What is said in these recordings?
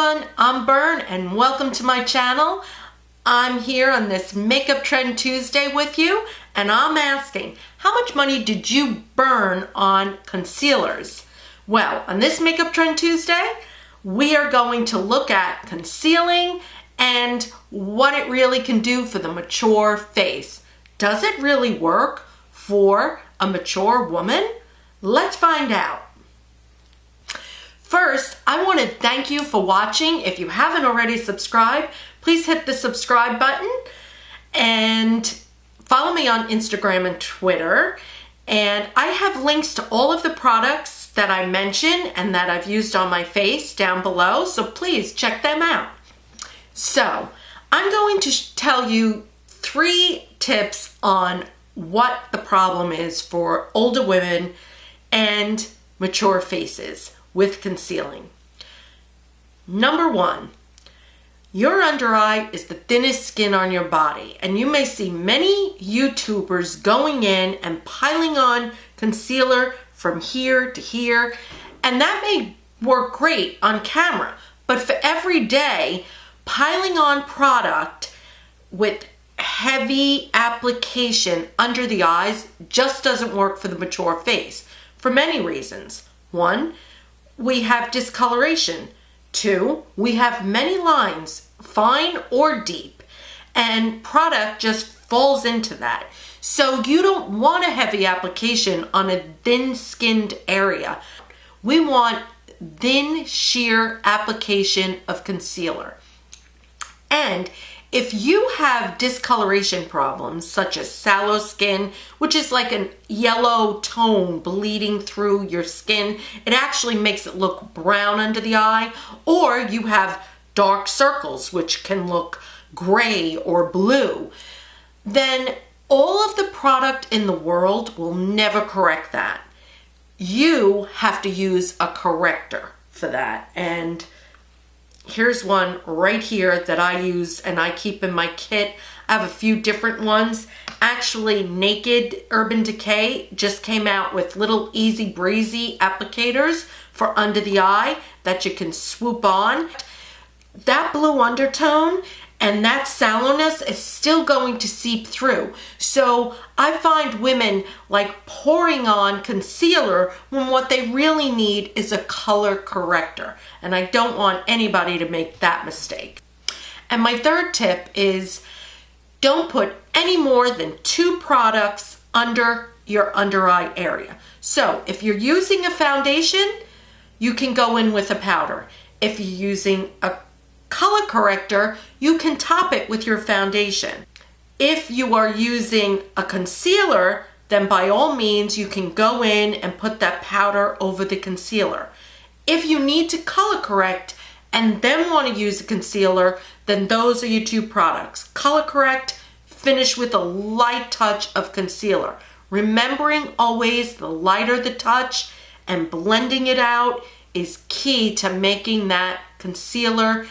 everyone, I'm Bern and welcome to my channel. I'm here on this Makeup Trend Tuesday with you and I'm asking, how much money did you burn on concealers? Well, on this Makeup Trend Tuesday, we are going to look at concealing and what it really can do for the mature face. Does it really work for a mature woman? Let's find out. First, I want to thank you for watching. If you haven't already subscribed, please hit the subscribe button and follow me on Instagram and Twitter. And I have links to all of the products that I mention and that I've used on my face down below, so please check them out. So, I'm going to tell you 3 tips on what the problem is for older women and mature faces with concealing. Number 1, your under eye is the thinnest skin on your body, and you may see many YouTubers going in and piling on concealer from here to here, and that may work great on camera, but for every day, piling on product with heavy application under the eyes just doesn't work for the mature face for many reasons. 1, we have discoloration. 2, we have many lines, fine or deep, and product just falls into that. So you don't want a heavy application on a thin-skinned area. We want thin, sheer application of concealer. And if you have discoloration problems such as sallow skin, which is like a yellow tone bleeding through your skin, it actually makes it look brown under the eye, or you have dark circles which can look gray or blue, then all of the product in the world will never correct that. You have to use a corrector for that, and here's one right here that I use and I keep in my kit. I have a few different ones. Actually, Naked Urban Decay just came out with little easy breezy applicators for under the eye that you can swoop on. That blue undertone and that sallowness is still going to seep through. So I find women like pouring on concealer when what they really need is a color corrector. And I don't want anybody to make that mistake. And my third tip is don't put any more than 2 products under your under eye area. So if you're using a foundation, you can go in with a powder. If you're using a color corrector, you can top it with your foundation. If you are using a concealer, then by all means you can go in and put that powder over the concealer. If you need to color correct and then want to use a concealer, then those are your 2 products. Color correct, finish with a light touch of concealer. Remembering always the lighter the touch and blending it out is key to making that concealer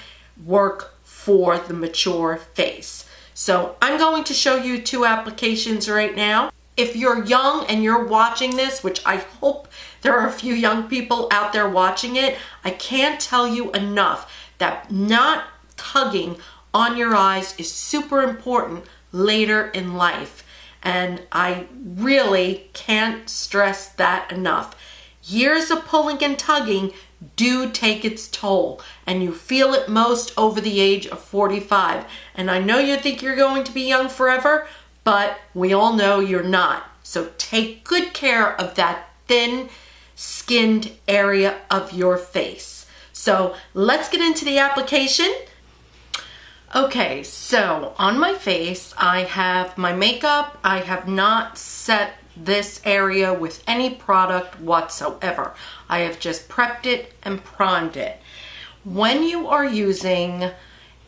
work for the mature face. So I'm going to show you 2 applications right now. If you're young and you're watching this, which I hope there are a few young people out there watching it, I can't tell you enough that not tugging on your eyes is super important later in life. And I really can't stress that enough. Years of pulling and tugging do take its toll, and you feel it most over the age of 45. And I know you think you're going to be young forever, but we all know you're not. So take good care of that thin-skinned area of your face. So let's get into the application. Okay, so on my face, I have my makeup. I have not set this area with any product whatsoever. I have just prepped it and primed it. When you are using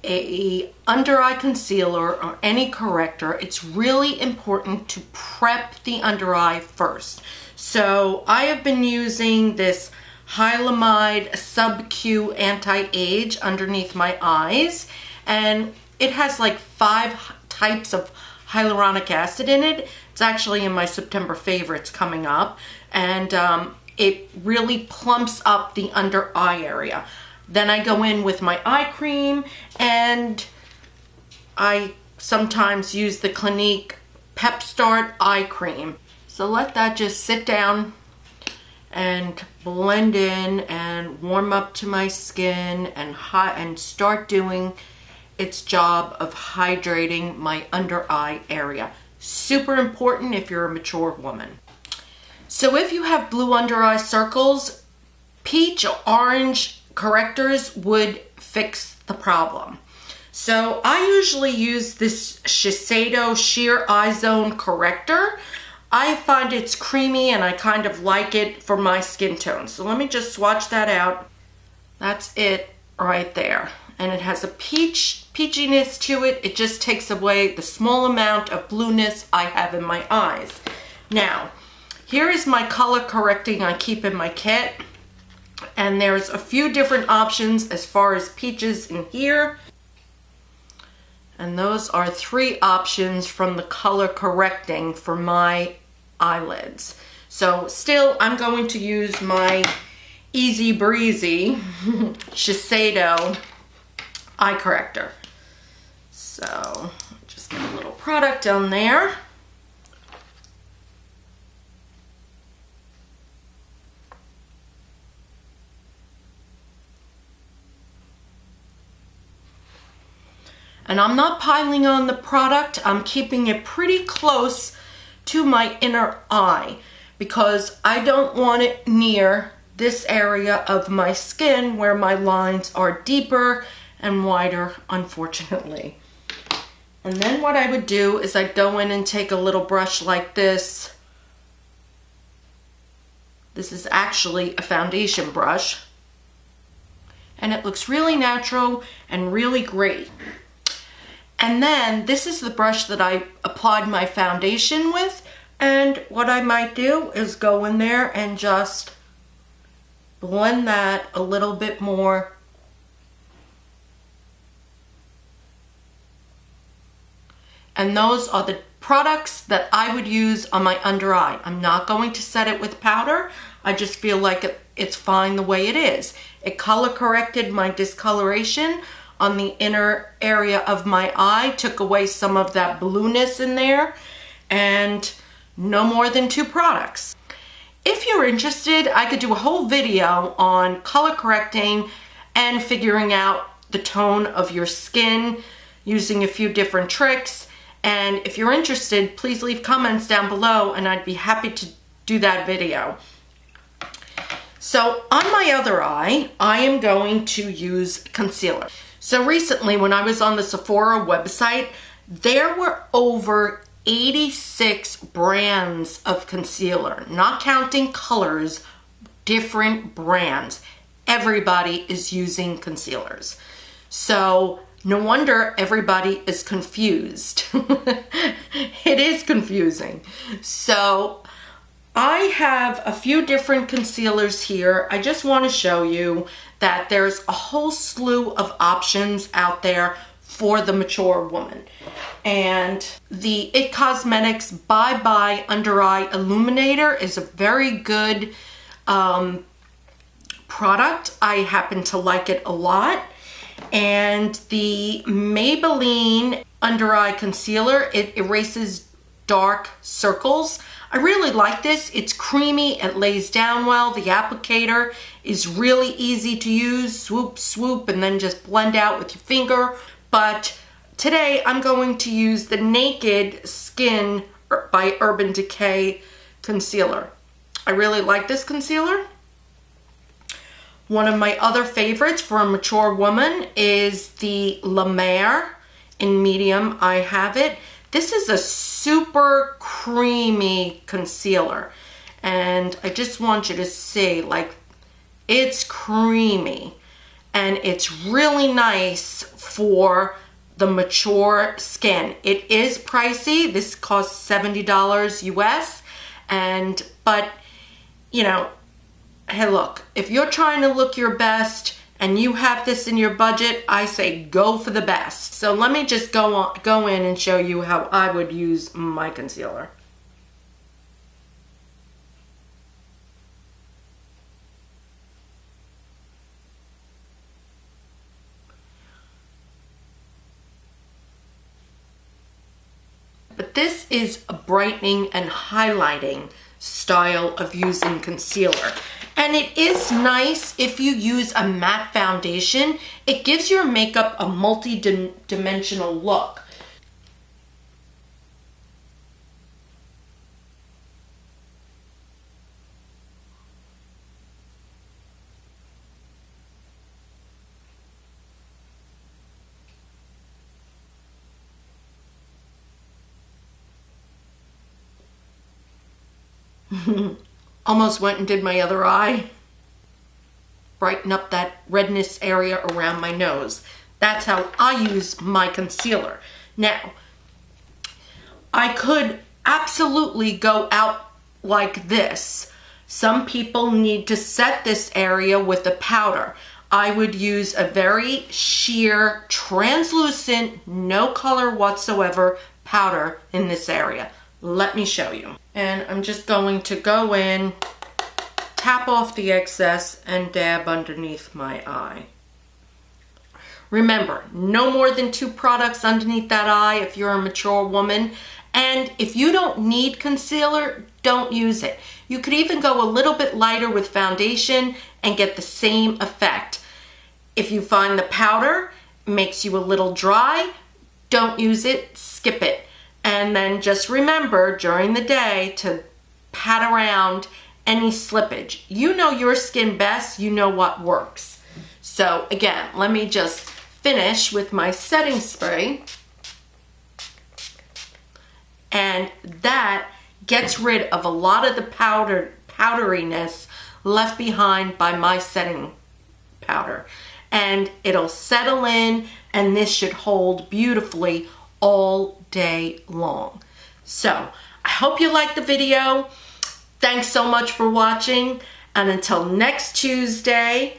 a under eye concealer or any corrector, it's really important to prep the under eye first. So I have been using this Hylamide SubQ anti-age underneath my eyes, and it has like 5 types of hyaluronic acid in it. It's actually in my September favorites coming up, and it really plumps up the under eye area. Then I go in with my eye cream, and I sometimes use the Clinique Pepp Start eye cream. So let that just sit down and blend in and warm up to my skin and start doing its job of hydrating my under eye area. Super important if you're a mature woman. So if you have blue under eye circles, peach or orange correctors would fix the problem. So I usually use this Shiseido Sheer Izone corrector. I find it's creamy and I kind of like it for my skin tone. So let me just swatch that out. That's it right there. And it has a peachiness to it. It just takes away the small amount of blueness I have in my eyes. Now, here is my color correcting I keep in my kit. And there's a few different options as far as peaches in here. And those are 3 options from the color correcting for my eyelids. So still, I'm going to use my easy breezy Shiseido eye corrector. So just get a little product on there. And I'm not piling on the product, I'm keeping it pretty close to my inner eye because I don't want it near this area of my skin where my lines are deeper and wider, unfortunately. And then what I would do is I'd go in and take a little brush like this. This is actually a foundation brush. And it looks really natural and really great. And then this is the brush that I applied my foundation with. And what I might do is go in there and just blend that a little bit more. And those are the products that I would use on my under eye. I'm not going to set it with powder. I just feel like it's fine the way it is. It color corrected my discoloration on the inner area of my eye, took away some of that blueness in there, and no more than 2 products. If you're interested, I could do a whole video on color correcting and figuring out the tone of your skin using a few different tricks. And if you're interested, please leave comments down below and I'd be happy to do that video. So on my other eye, I am going to use concealer. So recently when I was on the Sephora website, there were over 86 brands of concealer, not counting colors, different brands. Everybody is using concealers. So no wonder everybody is confused. It is confusing. So I have a few different concealers here. I just want to show you that there's a whole slew of options out there for the mature woman. And the IT Cosmetics Bye Bye Under Eye Illuminator is a very good product. I happen to like it a lot. And the Maybelline Under Eye Concealer, it erases dark circles. I really like this. It's creamy, it lays down well. The applicator is really easy to use. Swoop, swoop, and then just blend out with your finger. But today I'm going to use the Naked Skin by Urban Decay concealer. I really like this concealer. One of my other favorites for a mature woman is the Lemare in medium. I have it. This is a super creamy concealer. And I just want you to see, like, it's creamy. And it's really nice for the mature skin. It is pricey. This costs $70 US. But, you know, hey, look, if you're trying to look your best and you have this in your budget, I say go for the best. So let me just go in and show you how I would use my concealer. this is a brightening and highlighting style of using concealer. And it is nice if you use a matte foundation. It gives your makeup a multi-dimensional look. Almost went and did my other eye. Brighten up that redness area around my nose. That's how I use my concealer. Now, I could absolutely go out like this. Some people need to set this area with a powder. I would use a very sheer, translucent, no color whatsoever powder in this area. Let me show you. And I'm just going to go in, tap off the excess, and dab underneath my eye. Remember, no more than 2 products underneath that eye if you're a mature woman. And if you don't need concealer, don't use it. You could even go a little bit lighter with foundation and get the same effect. If you find the powder makes you a little dry, don't use it, skip it. And then just remember during the day to pat around any slippage. You know your skin best, you know what works. So again, let me just finish with my setting spray. And that gets rid of a lot of the powderiness left behind by my setting powder. And it'll settle in, and this should hold beautifully all day long. So I hope you liked the video. Thanks so much for watching, and until next Tuesday,